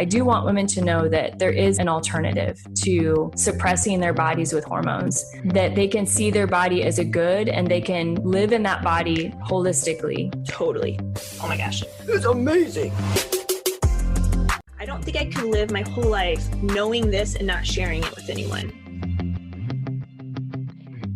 I do want women to know that there is an alternative to suppressing their bodies with hormones, that they can see their body as a good and they can live in that body holistically. Totally. Oh my gosh. It's amazing. I don't think I could live my whole life knowing this and not sharing it with anyone.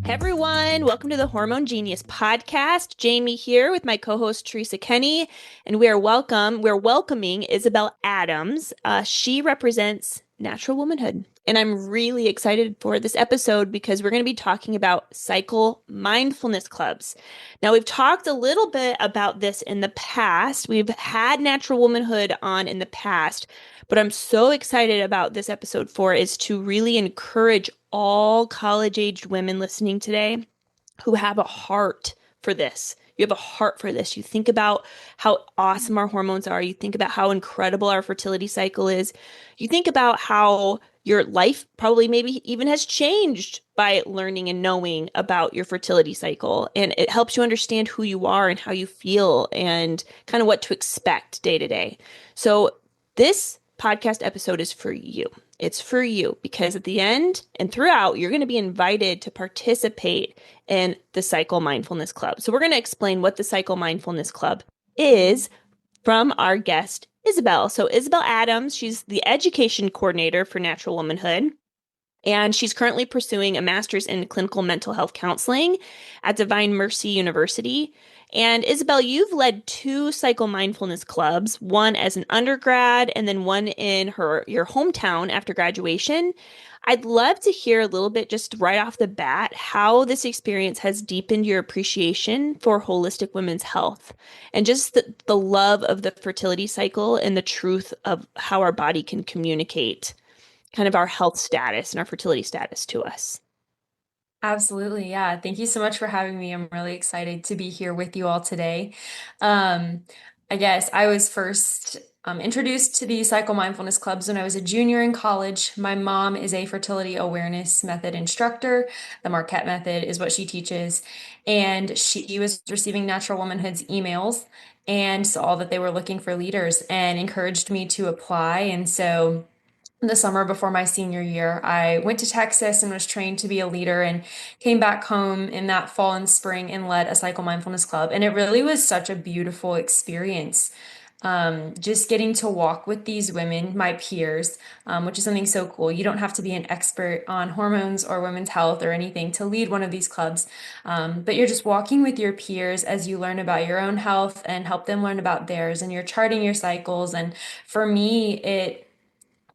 Hey everyone, welcome to the Hormone Genius Podcast. Jamie here with my co-host Teresa Kenney, and we're welcoming Isabelle Adams. She represents Natural Womanhood, and I'm really excited for this episode because we're going to be talking about Cycle Mindfulness Clubs. Now, we've talked a little bit about this in the past. We've had Natural Womanhood on in the past, but I'm so excited about this episode is to really encourage all college-aged women listening today who have a heart for this. You have a heart for this. You think about how awesome our hormones are. You think about how incredible our fertility cycle is. You think about how your life probably maybe even has changed by learning and knowing about your fertility cycle. And it helps you understand who you are and how you feel and kind of what to expect day to day. So this podcast episode is for you. It's for you because at the end and throughout, you're going to be invited to participate in the Cycle Mindfulness Club. So we're going to explain what the Cycle Mindfulness Club is from our guest, Isabelle. So Isabelle Adams, she's the education coordinator for Natural Womanhood, and she's currently pursuing a master's in clinical mental health counseling at Divine Mercy University. And Isabelle, you've led 2 Cycle Mindfulness Clubs, one as an undergrad and then one in your hometown after graduation. I'd love to hear a little bit just right off the bat how this experience has deepened your appreciation for holistic women's health and just the love of the fertility cycle and the truth of how our body can communicate kind of our health status and our fertility status to us. Absolutely. Yeah. Thank you so much for having me. I'm really excited to be here with you all today. I guess I was first introduced to the Cycle Mindfulness Clubs when I was a junior in college. My mom is a fertility awareness method instructor. The Marquette method is what she teaches. And she was receiving Natural Womanhood's emails and saw that they were looking for leaders and encouraged me to apply. And so the summer before my senior year, I went to Texas and was trained to be a leader and came back home in that fall and spring and led a Cycle Mindfulness Club. And it really was such a beautiful experience. Just getting to walk with these women, my peers, which is something so cool. You don't have to be an expert on hormones or women's health or anything to lead one of these clubs. But you're just walking with your peers as you learn about your own health and help them learn about theirs. And you're charting your cycles. And for me, it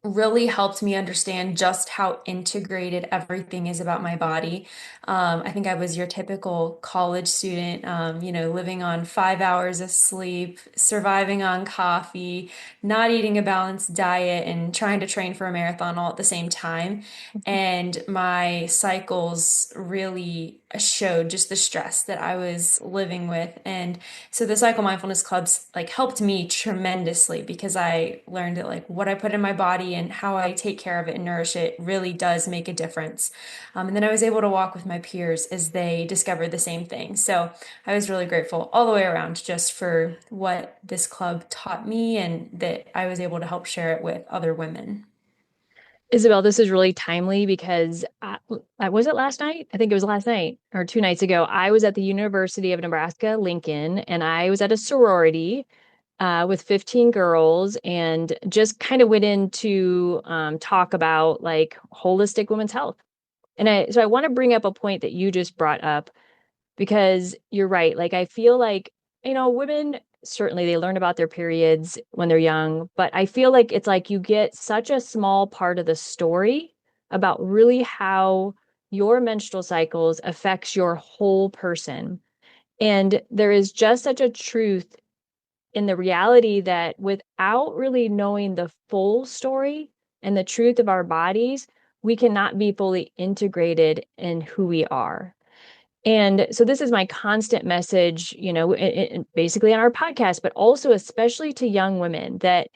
really helped me understand just how integrated everything is about my body. I think I was your typical college student, living on 5 hours of sleep, surviving on coffee, not eating a balanced diet, and trying to train for a marathon all at the same time. And my cycles really showed just the stress that I was living with. And so the Cycle Mindfulness Clubs helped me tremendously because I learned that what I put in my body and how I take care of it and nourish it really does make a difference. And then I was able to walk with my peers as they discovered the same thing. So I was really grateful all the way around just for what this club taught me and that I was able to help share it with other women. Isabelle, this is really timely because was it last night? I think it was last night or 2 nights ago. I was at the University of Nebraska, Lincoln, and I was at a sorority with 15 girls and just kind of went into talk about holistic women's health. And so I want to bring up a point that you just brought up because you're right. I feel women, certainly they learn about their periods when they're young, but I feel it's you get such a small part of the story about really how your menstrual cycles affects your whole person. And there is just such a truth in the reality that without really knowing the full story and the truth of our bodies, we cannot be fully integrated in who we are. And so this is my constant message, basically on our podcast, but also especially to young women that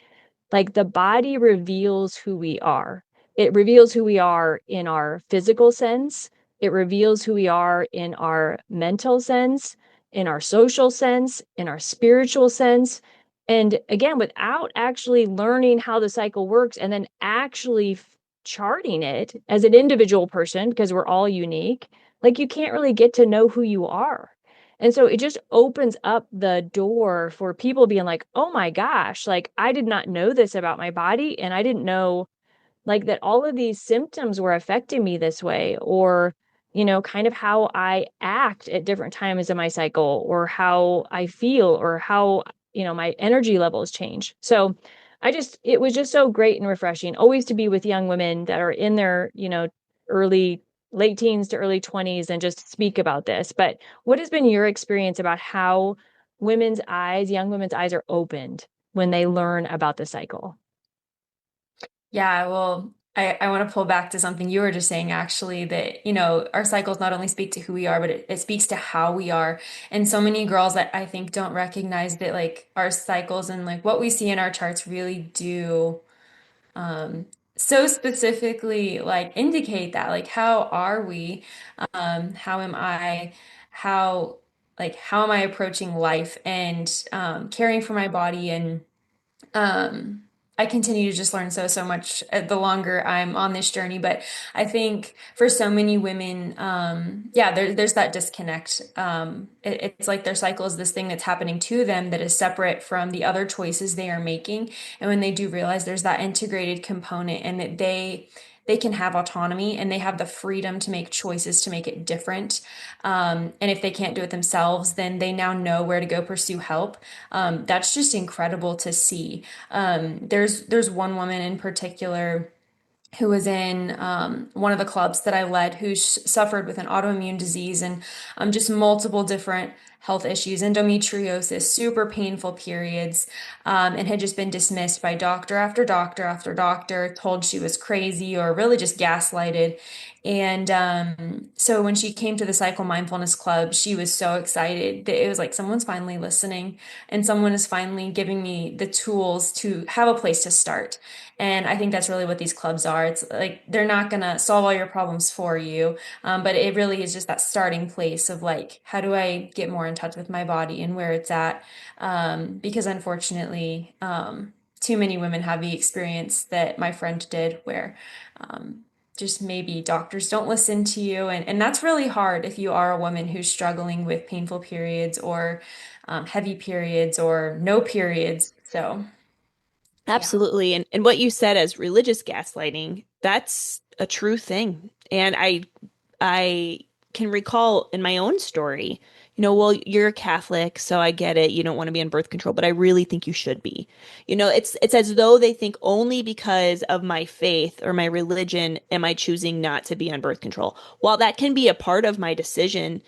the body reveals who we are. It reveals who we are in our physical sense. It reveals who we are in our mental sense, in our social sense, in our spiritual sense. And again, without actually learning how the cycle works and then actually charting it as an individual person, because we're all unique, like you can't really get to know who you are. And so it just opens up the door for people being like, oh my gosh, like I did not know this about my body. And I didn't know like that all of these symptoms were affecting me this way, or kind of how I act at different times in my cycle, or how I feel, or how my energy levels change. So it was just so great and refreshing always to be with young women that are in their early late teens to early 20s and just speak about this. But what has been your experience about how young women's eyes are opened when they learn about the cycle? Yeah, well, I want to pull back to something you were just saying, actually, that, our cycles not only speak to who we are, but it speaks to how we are. And so many girls that I think don't recognize that, like, our cycles and like what we see in our charts really do um, so specifically like indicate that, like, how are we? How am I? How, how am I approaching life and caring for my body? And um I continue to just learn so much the longer I'm on this journey. But I think for so many women, yeah, there's that disconnect. It's like their cycle is this thing that's happening to them that is separate from the other choices they are making. And when they do realize there's that integrated component, and that they can have autonomy and they have the freedom to make choices to make it different. And if they can't do it themselves, then they now know where to go pursue help. That's just incredible to see. There's one woman in particular who was in one of the clubs that I led, who suffered with an autoimmune disease and just multiple different health issues, endometriosis, super painful periods, and had just been dismissed by doctor after doctor after doctor, told she was crazy or really just gaslighted. And so when she came to the Cycle Mindfulness Club, she was so excited that it was like someone's finally listening and someone is finally giving me the tools to have a place to start. And I think that's really what these clubs are. It's like they're not going to solve all your problems for you, but it really is just that starting place of like, how do I get more in touch with my body and where it's at? Because unfortunately, too many women have the experience that my friend did, where um, just maybe doctors don't listen to you. And that's really hard if you are a woman who's struggling with painful periods or heavy periods or no periods. So, yeah. Absolutely. And what you said as religious gaslighting, that's a true thing. And I can recall in my own story, well, you're a Catholic, so I get it. You don't want to be on birth control, but I really think you should be. It's as though they think only because of my faith or my religion am I choosing not to be on birth control. While that can be a part of my decision,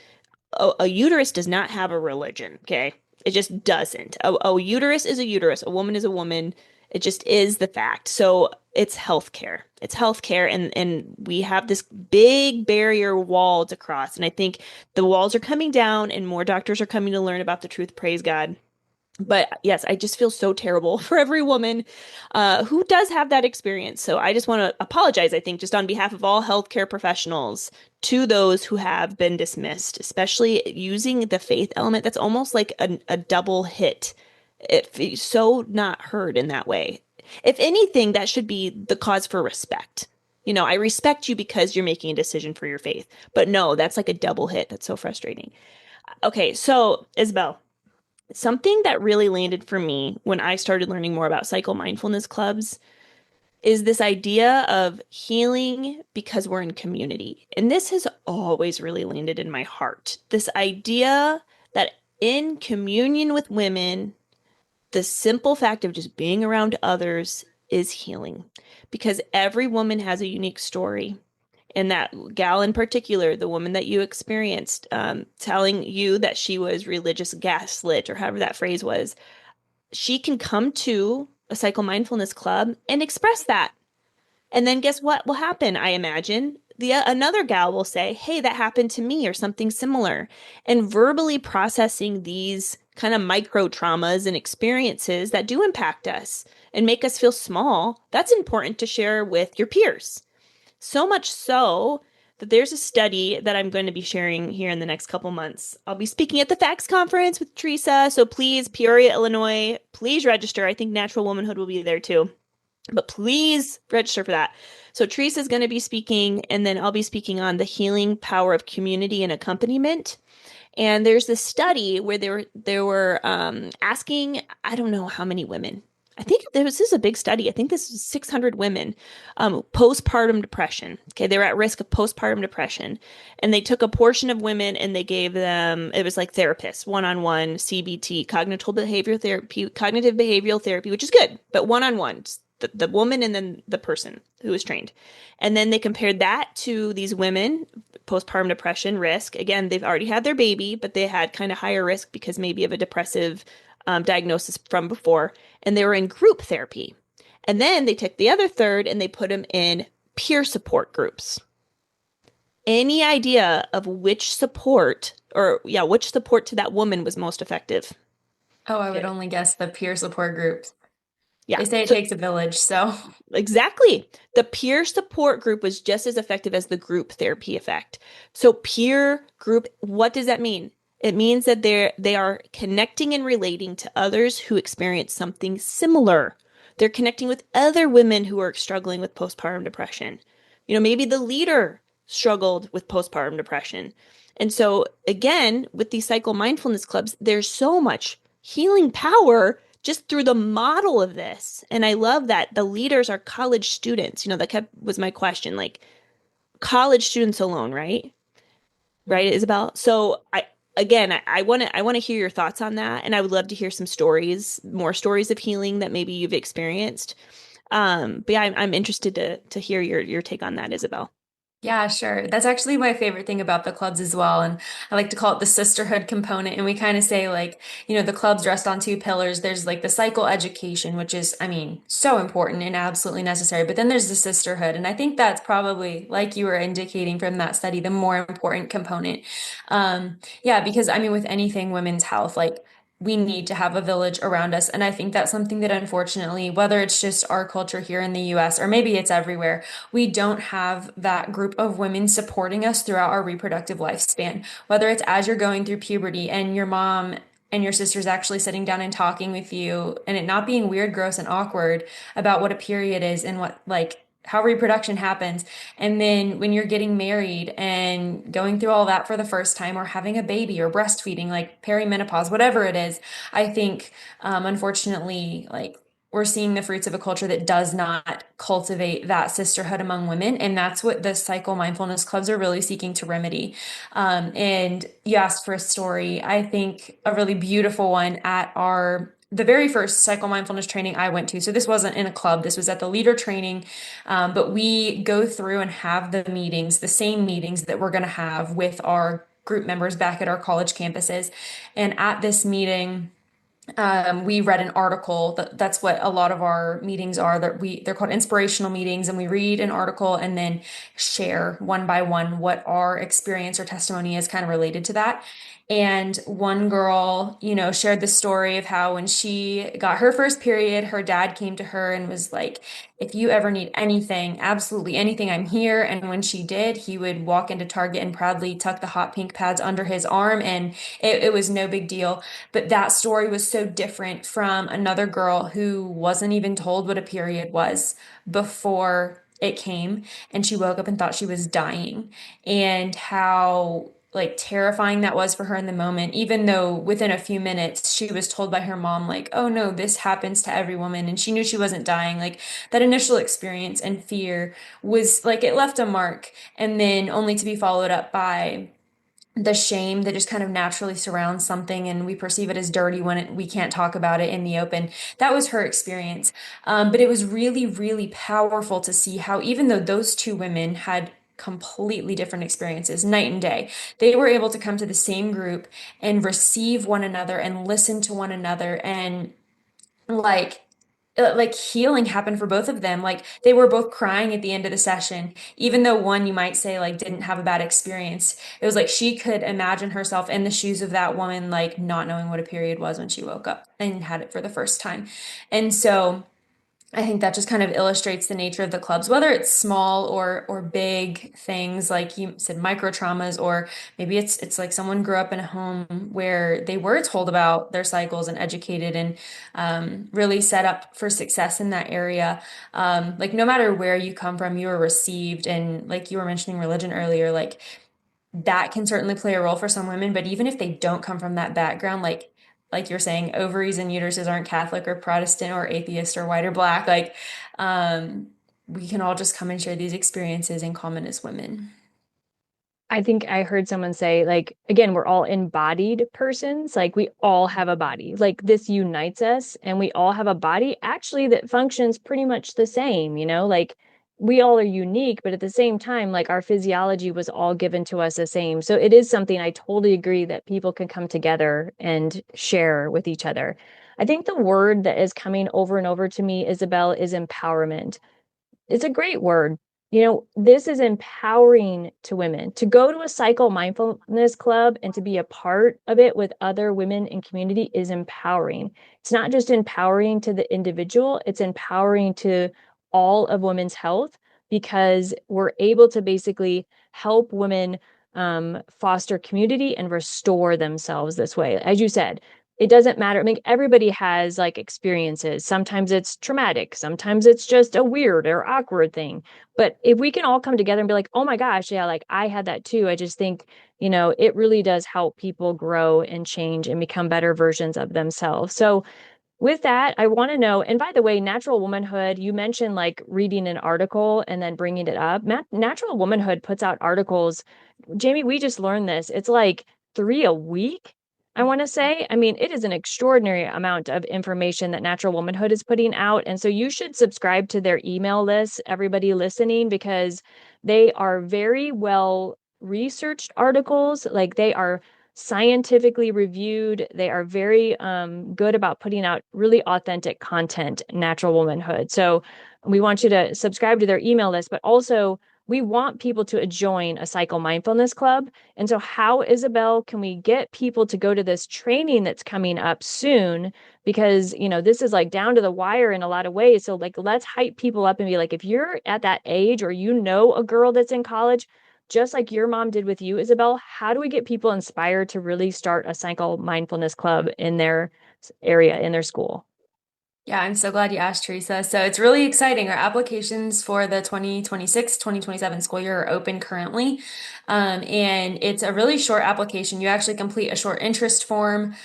a uterus does not have a religion, okay? It just doesn't. A uterus is a uterus. A woman is a woman. It just is the fact. So it's healthcare. It's healthcare, and we have this big barrier wall to cross. And I think the walls are coming down, and more doctors are coming to learn about the truth. Praise God. But yes, I just feel so terrible for every woman who does have that experience. So I just want to apologize, I think, just on behalf of all healthcare professionals to those who have been dismissed, especially using the faith element. That's almost like a double hit. It's so not heard in that way. If anything, that should be the cause for respect. I respect you because you're making a decision for your faith. But no, that's like a double hit. That's so frustrating. Okay, so Isabelle, something that really landed for me when I started learning more about cycle mindfulness clubs is this idea of healing because we're in community. And this has always really landed in my heart. This idea that in communion with women, the simple fact of just being around others is healing because every woman has a unique story. And that gal in particular, the woman that you experienced, telling you that she was religious gaslit or however that phrase was, she can come to a cycle mindfulness club and express that. And then guess what will happen? I imagine another gal will say, "Hey, that happened to me," or something similar. And verbally processing these kind of micro traumas and experiences that do impact us and make us feel small, that's important to share with your peers. So much so that there's a study that I'm going to be sharing here in the next couple months. I'll be speaking at the FACS conference with Teresa. So please, Peoria, Illinois, please register. I think Natural Womanhood will be there too. But please register for that. So Teresa is going to be speaking, and then I'll be speaking on the healing power of community and accompaniment. And there's this study where they were asking, I don't know how many women. I think this is a big study. I think this was 600 women, postpartum depression. Okay, they were at risk of postpartum depression, and they took a portion of women and they gave them, it was like therapists, one-on-one CBT, cognitive behavioral therapy, which is good, but one-on-one, the woman and then the person who was trained. And then they compared that to these women, postpartum depression risk. Again, they've already had their baby, but they had kind of higher risk because maybe of a depressive diagnosis from before. And they were in group therapy. And then they took the other third and they put them in peer support groups. Any idea of which support to that woman was most effective? Oh, I would only guess the peer support groups. Yeah. They say it So takes a village, so. exactly. The peer support group was just as effective as the group therapy effect. So peer group, what does that mean? It means that they are connecting and relating to others who experience something similar. They're connecting with other women who are struggling with postpartum depression. Maybe the leader struggled with postpartum depression. And so again, with these cycle mindfulness clubs, there's so much healing power just through the model of this. And I love that the leaders are college students. Was my question, like college students alone, right? Right, Isabelle? So I want to hear your thoughts on that. And I would love to hear some stories, more stories of healing that maybe you've experienced. But yeah, I'm interested to hear your take on that, Isabelle. Yeah, sure. That's actually my favorite thing about the clubs as well. And I like to call it the sisterhood component. And we kind of say like, the clubs rest on two pillars. There's like the cycle education, which is, I mean, so important and absolutely necessary. But then there's the sisterhood. And I think that's probably, like you were indicating from that study, the more important component. Yeah, because I mean, with anything women's health, like we need to have a village around us. And I think that's something that unfortunately, whether it's just our culture here in the US or maybe it's everywhere, we don't have that group of women supporting us throughout our reproductive lifespan. Whether it's as you're going through puberty and your mom and your sister's actually sitting down and talking with you and it not being weird, gross, and awkward about what a period is and what like how reproduction happens. And then when you're getting married and going through all that for the first time or having a baby or breastfeeding, like perimenopause, whatever it is, I think, unfortunately, like we're seeing the fruits of a culture that does not cultivate that sisterhood among women. And that's what the cycle mindfulness clubs are really seeking to remedy. And you asked for a story. I think a really beautiful one at the very first cycle mindfulness training I went to. So this wasn't in a club, this was at the leader training. But we go through and have the meetings, the same meetings that we're going to have with our group members back at our college campuses. And at this meeting, we read an article. That's what a lot of our meetings are. They're called inspirational meetings, and we read an article and then share one by one what our experience or testimony is kind of related to that. And one girl, shared the story of how when she got her first period, her dad came to her and was like, if you ever need anything, absolutely anything, I'm here. And when she did, he would walk into Target and proudly tuck the hot pink pads under his arm, and it was no big deal. But that story was so different from another girl who wasn't even told what a period was before it came. And she woke up and thought she was dying, and how like terrifying that was for her in the moment, even though within a few minutes she was told by her mom, like, oh no, this happens to every woman. And she knew she wasn't dying. Like that initial experience and fear was like it left a mark, and then only to be followed up by the shame that just kind of naturally surrounds something and we perceive it as dirty when we can't talk about it in the open. That was her experience. But it was really, really powerful to see how even though those two women had completely different experiences, night and day, they were able to come to the same group and receive one another and listen to one another, and like healing happened for both of them. Like they were both crying at the end of the session, even though one you might say like didn't have a bad experience. It was like she could imagine herself in the shoes of that woman, like not knowing what a period was when she woke up and had it for the first time. And so I think that just kind of illustrates the nature of the clubs, whether it's small or big things like you said, micro traumas, or maybe it's like someone grew up in a home where they were told about their cycles and educated and really set up for success in that area. Like no matter where you come from, you are received, and like you were mentioning religion earlier, like that can certainly play a role for some women, but even if they don't come from that background, like you're saying, ovaries and uteruses aren't Catholic or Protestant or atheist or white or black, like um, we can all just come and share these experiences in common as women. I think I heard someone say, like, again, we're all embodied persons. Like, we all have a body. Like, this unites us, and we all have a body actually that functions pretty much the same, Like, we all are unique, but at the same time, like, our physiology was all given to us the same. So, it is something I totally agree that people can come together and share with each other. I think the word that is coming over and over to me, Isabelle, is empowerment. It's a great word. This is empowering to women to go to a cycle mindfulness club and to be a part of it with other women in community is empowering. It's not just empowering to the individual, it's empowering to all of women's health because we're able to basically help women foster community and restore themselves this way. As you said, it doesn't matter. I mean, everybody has like experiences. Sometimes it's traumatic, sometimes it's just a weird or awkward thing. But if we can all come together and be like, oh my gosh, yeah, like I had that too. I just think, it really does help people grow and change and become better versions of themselves. So, with that, I want to know, and by the way, Natural Womanhood, you mentioned like reading an article and then bringing it up. Natural Womanhood puts out articles. Jamie, we just learned this. It's like 3 a week, I want to say. I mean, it is an extraordinary amount of information that Natural Womanhood is putting out. And so you should subscribe to their email list, everybody listening, because they are very well researched articles. Like they are scientifically reviewed. They are very good about putting out really authentic content, Natural Womanhood. So we want you to subscribe to their email list, but also we want people to join a cycle mindfulness club. And so, how, Isabelle, can we get people to go to this training that's coming up soon? Because, this is like down to the wire in a lot of ways. So, like, let's hype people up and be like, if you're at that age or a girl that's in college, just like your mom did with you, Isabelle, how do we get people inspired to really start a cycle mindfulness club in their area, in their school? Yeah, I'm so glad you asked, Teresa. So it's really exciting. Our applications for the 2026-2027 school year are open currently. And it's a really short application. You actually complete a short interest form,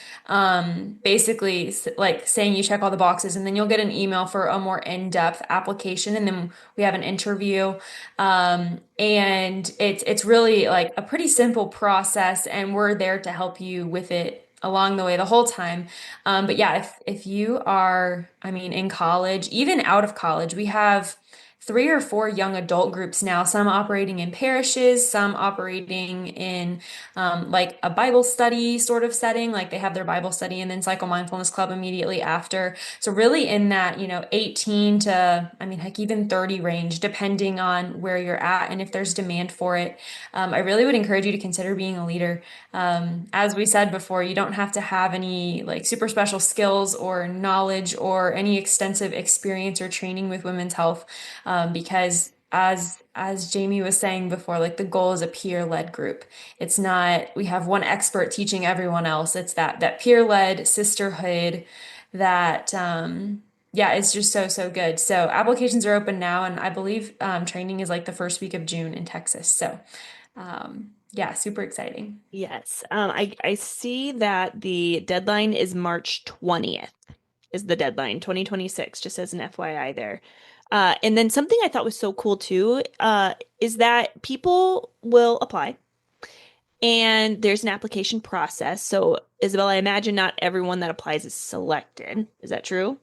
basically like saying you check all the boxes, and then you'll get an email for a more in-depth application. And then we have an interview. And it's really like a pretty simple process, and we're there to help you with it along the way the whole time. But yeah, if you are, I mean, in college, even out of college, we have 3 or 4 young adult groups now, some operating in parishes, some operating in like a Bible study sort of setting, like they have their Bible study and then Cycle Mindfulness Club immediately after. So really in that, 18 to, I mean, heck, even 30 range, depending on where you're at and if there's demand for it. I really would encourage you to consider being a leader. As we said before, you don't have to have any like super special skills or knowledge or any extensive experience or training with women's health, because as Jamie was saying before, like the goal is a peer-led group. It's not we have one expert teaching everyone else. It's that peer-led sisterhood that yeah, it's just so good. So applications are open now, and I believe training is like the first week of June in Texas. So yeah, super exciting. Yes. I see that the deadline is March 20th is the deadline, 2026, just as an FYI there. And then something I thought was so cool too, is that people will apply and there's an application process. So, Isabel, I imagine not everyone that applies is selected. Is that true?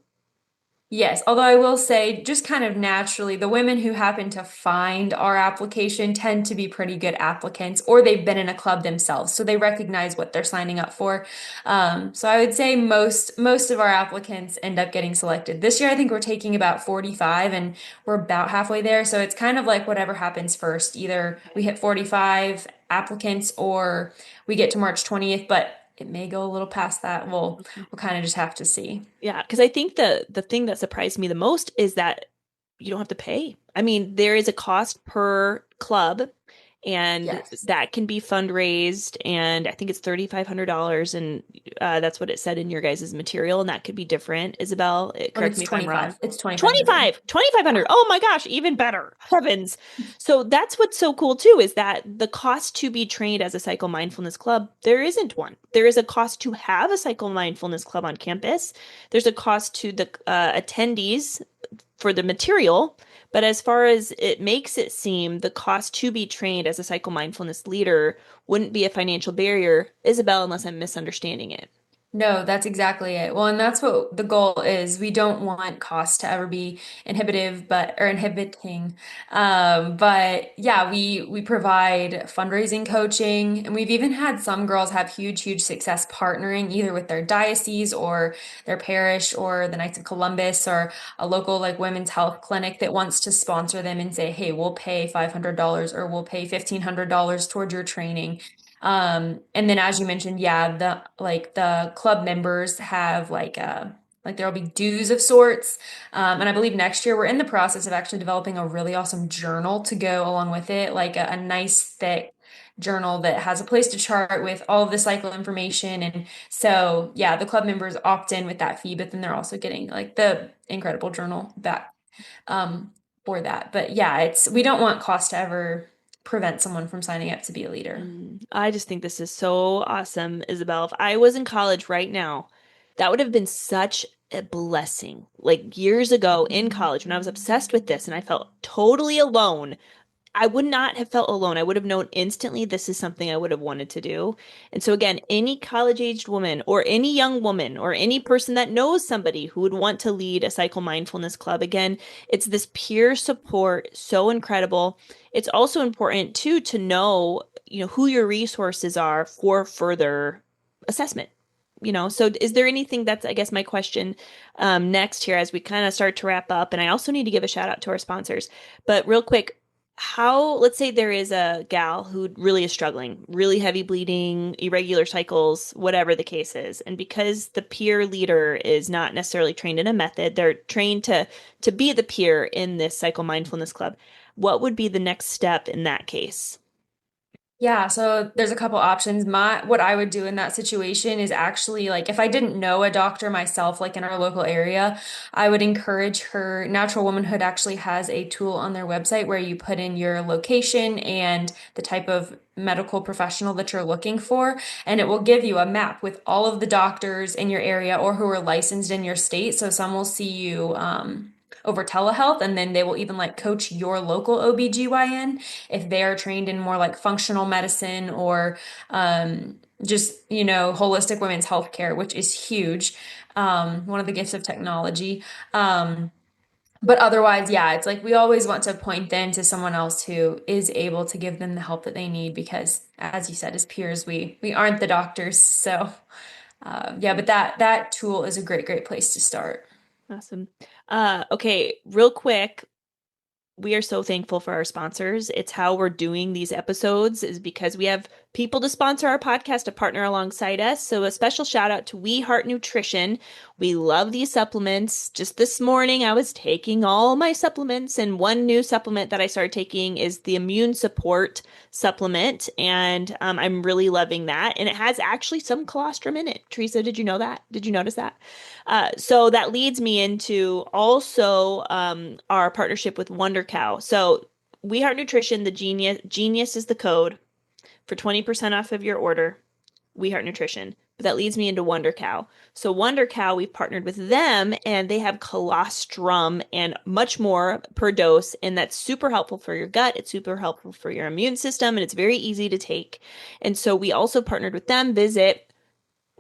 Yes, although I will say, just kind of naturally, the women who happen to find our application tend to be pretty good applicants, or they've been in a club themselves, so they recognize what they're signing up for. So I would say most of our applicants end up getting selected. This year, I think we're taking about 45, and we're about halfway there. So it's kind of like whatever happens first. Either we hit 45 applicants, or we get to March 20th, but it may go a little past that. We'll kind of just have to see. Yeah, because I think the thing that surprised me the most is that you don't have to pay. I mean, there is a cost per club, and Yes. that can be fundraised, and I think it's $3,500, and that's what it said in your guys' material, and that could be different. Isabel, correct It's me if I'm 25. wrong. It's 2,500. 25, 2,500. Oh my gosh, even better. Heavens. So that's what's so cool too, is that the cost to be trained as a cycle mindfulness club, there isn't one. There is a cost to have a cycle mindfulness club on campus. There's a cost to the attendees for the material. But as far as it makes it seem, the cost to be trained as a cycle mindfulness leader wouldn't be a financial barrier, Isabel, unless I'm misunderstanding it. No, that's exactly it. Well, and that's what the goal is. We don't want cost to ever be inhibitive, or inhibiting. But yeah, we provide fundraising coaching, and we've even had some girls have huge success partnering either with their diocese or their parish or the Knights of Columbus or a local like women's health clinic that wants to sponsor them and say, "Hey, we'll pay $500 or we'll pay $1,500 towards your training." And then as you mentioned, yeah, the club members have like there'll be dues of sorts. And I believe next year we're in the process of actually developing a really awesome journal to go along with it, like a nice thick journal that has a place to chart with all of the cycle information. And so yeah, the club members opt in with that fee, but then they're also getting like the incredible journal back um for that. But yeah, we don't want cost to ever prevent someone from signing up to be a leader. I just think this is so awesome, Isabel. If I was in college right now, that would have been such a blessing. Like years ago in college, when I was obsessed with this and I felt totally alone, I would not have felt alone. I would have known instantly this is something I would have wanted to do. And so, again, any college-aged woman or any young woman or any person that knows somebody who would want to lead a cycle mindfulness club, again, it's this peer support, so incredible. It's also important too to know, who your resources are for further assessment. So is there anything that's, I guess, my question next here as we kind of start to wrap up? And I also need to give a shout out to our sponsors. But real quick, let's say there is a gal who really is struggling, really heavy bleeding, irregular cycles, whatever the case is. And because the peer leader is not necessarily trained in a method, they're trained to be the peer in this cycle mindfulness club. What would be the next step in that case? Yeah, so there's a couple options. What I would do in that situation is actually like if I didn't know a doctor myself, like in our local area, I would encourage her. Natural Womanhood actually has a tool on their website where you put in your location and the type of medical professional that you're looking for, and it will give you a map with all of the doctors in your area or who are licensed in your state. So some will see you over telehealth, and then they will even like coach your local OBGYN if they are trained in more like functional medicine or just, holistic women's healthcare, which is huge. One of the gifts of technology. But otherwise, yeah, it's like we always want to point them to someone else who is able to give them the help that they need because, as you said, as peers, we aren't the doctors. So, yeah, but that tool is a great place to start. Awesome. Okay, real quick, we are so thankful for our sponsors. It's how we're doing these episodes is because we have people to sponsor our podcast to partner alongside us. So a special shout out to We Heart Nutrition. We love these supplements. Just this morning, I was taking all my supplements, and one new supplement that I started taking is the immune support supplement. And I'm really loving that. And it has actually some colostrum in it. Teresa, did you know that? Did you notice that? So that leads me into also our partnership with Wonder Cow. So We Heart Nutrition, the Genius is the code for 20% off of your order. We Heart Nutrition. But that leads me into Wonder Cow. So Wonder Cow, we've partnered with them, and they have colostrum and much more per dose, and that's super helpful for your gut. It's super helpful for your immune system, and it's very easy to take. And so we also partnered with them. Visit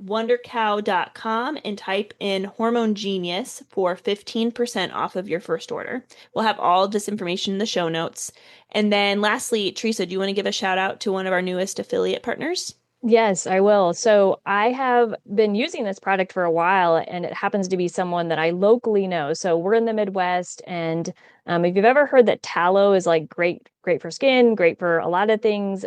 wondercow.com and type in Hormone Genius for 15% off of your first order. We'll have all of this information in the show notes. And then lastly, Teresa, do you want to give a shout out to one of our newest affiliate partners? Yes, I will. So I have been using this product for a while, and it happens to be someone that I locally know. So we're in the Midwest, and if you've ever heard that tallow is like great for skin, great for a lot of things,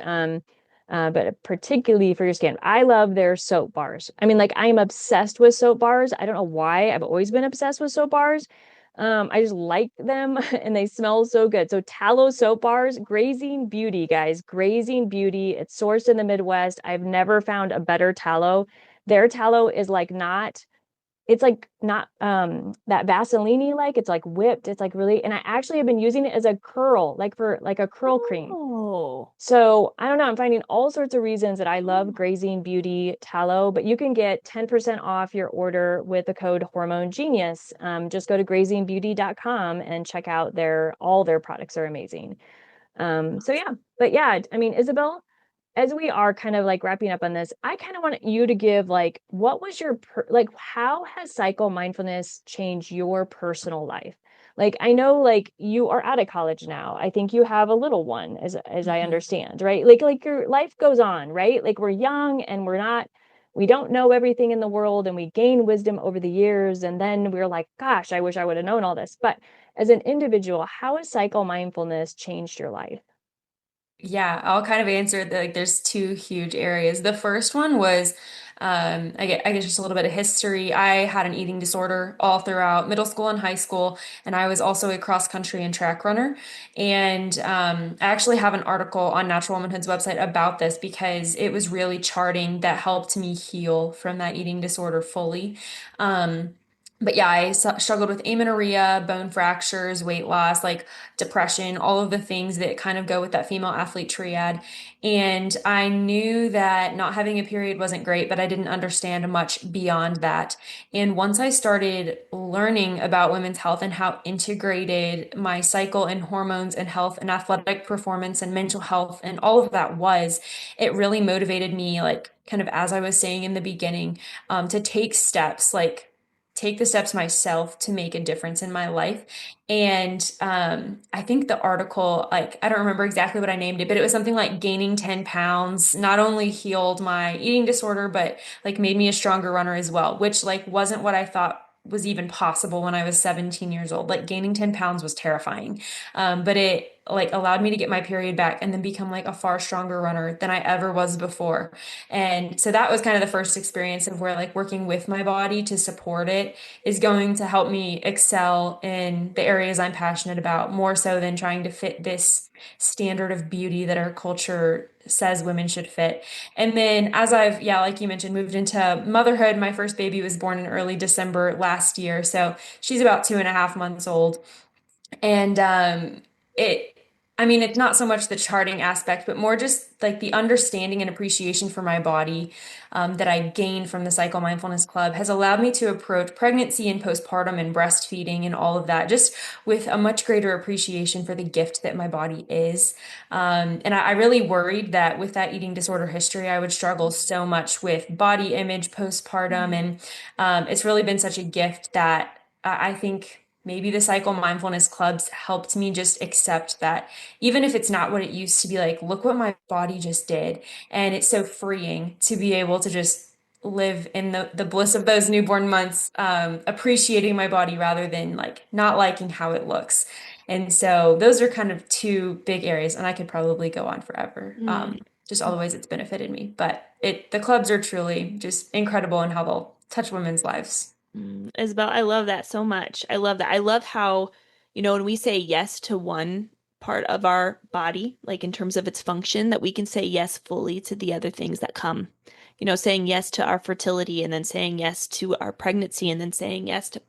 but particularly for your skin. I love their soap bars. I mean, like I'm obsessed with soap bars. I don't know why. I've always been obsessed with soap bars. I just like them and they smell so good. So tallow soap bars, Grazing Beauty, guys, Grazing Beauty. It's sourced in the Midwest. I've never found a better tallow. Their tallow is like not it's like not that Vaseline like it's like whipped. It's like really, and I actually have been using it as a curl, like for like a curl cream. Oh. So I don't know. I'm finding all sorts of reasons that I love Grazing Beauty tallow, but you can get 10% off your order with the code Hormone Genius. Just go to grazingbeauty.com and check out all their products are amazing. So yeah, but yeah, I mean, Isabel, as we are kind of like wrapping up on this, I kind of want you to give like, what was like, how has cycle mindfulness changed your personal life? Like, I know like you are out of college now. I think you have a little one, as I Mhm. understand, right? Like your life goes on, right? Like we're young and we don't know everything in the world and we gain wisdom over the years. And then we're like, gosh, I wish I would have known all this. But as an individual, how has cycle mindfulness changed your life? Yeah, I'll kind of answer like there's two huge areas. The first one was I guess just a little bit of history. I had an eating disorder all throughout middle school and high school, and I was also a cross country and track runner. And I actually have an article on Natural Womanhood's website about this because it was really charting that helped me heal from that eating disorder fully. Um, but yeah, struggled with amenorrhea, bone fractures, weight loss, like depression, all of the things that kind of go with that female athlete triad. And I knew that not having a period wasn't great, but I didn't understand much beyond that. And once I started learning about women's health and how integrated my cycle and hormones and health and athletic performance and mental health and all of that was, it really motivated me, like kind of as I was saying in the beginning, to take steps, like take the steps myself to make a difference in my life. And I think the article, like, I don't remember exactly what I named it, but it was something like gaining 10 pounds not only healed my eating disorder, but like made me a stronger runner as well, which like wasn't what I thought was even possible when I was 17 years old. Like gaining 10 pounds was terrifying. But it like allowed me to get my period back and then become like a far stronger runner than I ever was before. And so that was kind of the first experience of where like working with my body to support it is going to help me excel in the areas I'm passionate about more so than trying to fit this standard of beauty that our culture says women should fit. And then as I've, yeah, like you mentioned, moved into motherhood, my first baby was born in early December last year. So she's about 2.5 months old. And it, I mean, it's not so much the charting aspect, but more just like the understanding and appreciation for my body that I gained from the Cycle Mindfulness Club has allowed me to approach pregnancy and postpartum and breastfeeding and all of that just with a much greater appreciation for the gift that my body is. And I really worried that with that eating disorder history, I would struggle so much with body image postpartum. And it's really been such a gift that I think maybe the Cycle Mindfulness Clubs helped me just accept that even if it's not what it used to be, like, look what my body just did. And it's so freeing to be able to just live in the bliss of those newborn months, appreciating my body rather than like not liking how it looks. And so those are kind of two big areas, and I could probably go on forever. Mm. Just all the ways it's benefited me. But the clubs are truly just incredible in how they'll touch women's lives. Isabel, I love that so much. I love that. I love how, when we say yes to one part of our body, like in terms of its function, that we can say yes fully to the other things that come. Saying yes to our fertility and then saying yes to our pregnancy and then saying yes to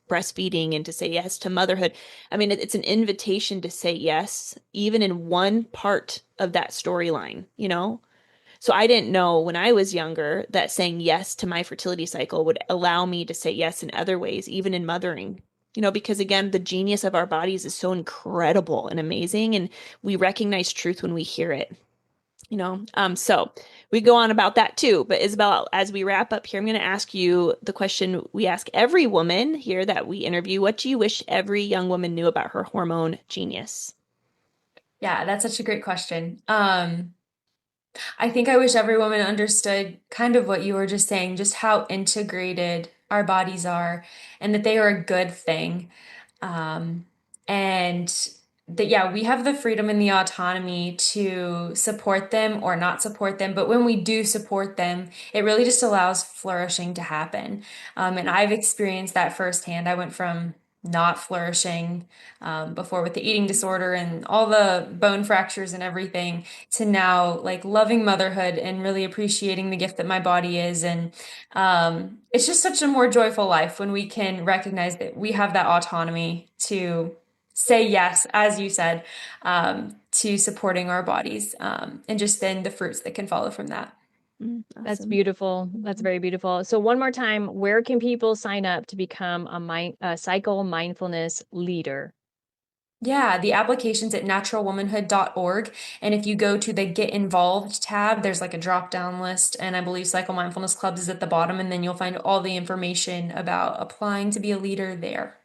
breastfeeding and to say yes to motherhood. I mean, it's an invitation to say yes, even in one part of that storyline. So I didn't know when I was younger that saying yes to my fertility cycle would allow me to say yes in other ways, even in mothering. Because again, the genius of our bodies is so incredible and amazing, and we recognize truth when we hear it. So we go on about that too. But Isabel, as we wrap up here, I'm going to ask you the question we ask every woman here that we interview. What do you wish every young woman knew about her hormone genius? Yeah, that's such a great question. I think I wish every woman understood kind of what you were just saying, just how integrated our bodies are and that they are a good thing. Um, and that, yeah, we have the freedom and the autonomy to support them or not support them. But when we do support them, it really just allows flourishing to happen. And I've experienced that firsthand. I went from not flourishing before with the eating disorder and all the bone fractures and everything to now like loving motherhood and really appreciating the gift that my body is. And it's just such a more joyful life when we can recognize that we have that autonomy to say yes, as you said, to supporting our bodies, and just then the fruits that can follow from that. Awesome. That's beautiful. That's very beautiful. So one more time, where can people sign up to become a cycle mindfulness leader? Yeah, the application's at naturalwomanhood.org. And if you go to the Get Involved tab, there's like a drop down list. And I believe Cycle Mindfulness Clubs is at the bottom. And then you'll find all the information about applying to be a leader there.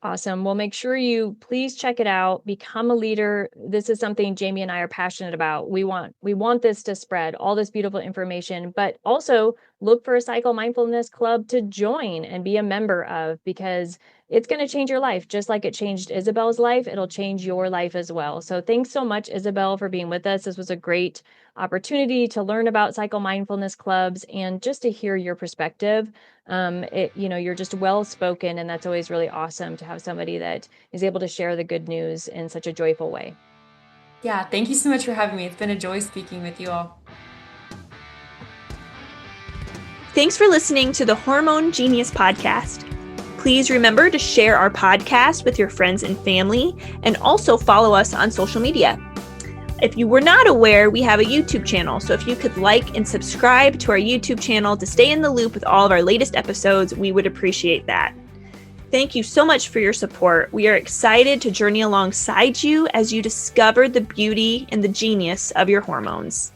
Awesome. Well, make sure you please check it out. Become a leader. This is something Jamie and I are passionate about. We want this to spread, all this beautiful information, but also look for a Cycle Mindfulness Club to join and be a member of, because it's going to change your life. Just like it changed Isabelle's life, it'll change your life as well. So thanks so much, Isabelle, for being with us. This was a great opportunity to learn about Cycle Mindfulness Clubs and just to hear your perspective. You're just well spoken, and that's always really awesome to have somebody that is able to share the good news in such a joyful way. Yeah, thank you so much for having me. It's been a joy speaking with you all. Thanks for listening to the Hormone Genius Podcast. Please remember to share our podcast with your friends and family, and also follow us on social media. If you were not aware, we have a YouTube channel, so if you could like and subscribe to our YouTube channel to stay in the loop with all of our latest episodes, we would appreciate that. Thank you so much for your support. We are excited to journey alongside you as you discover the beauty and the genius of your hormones.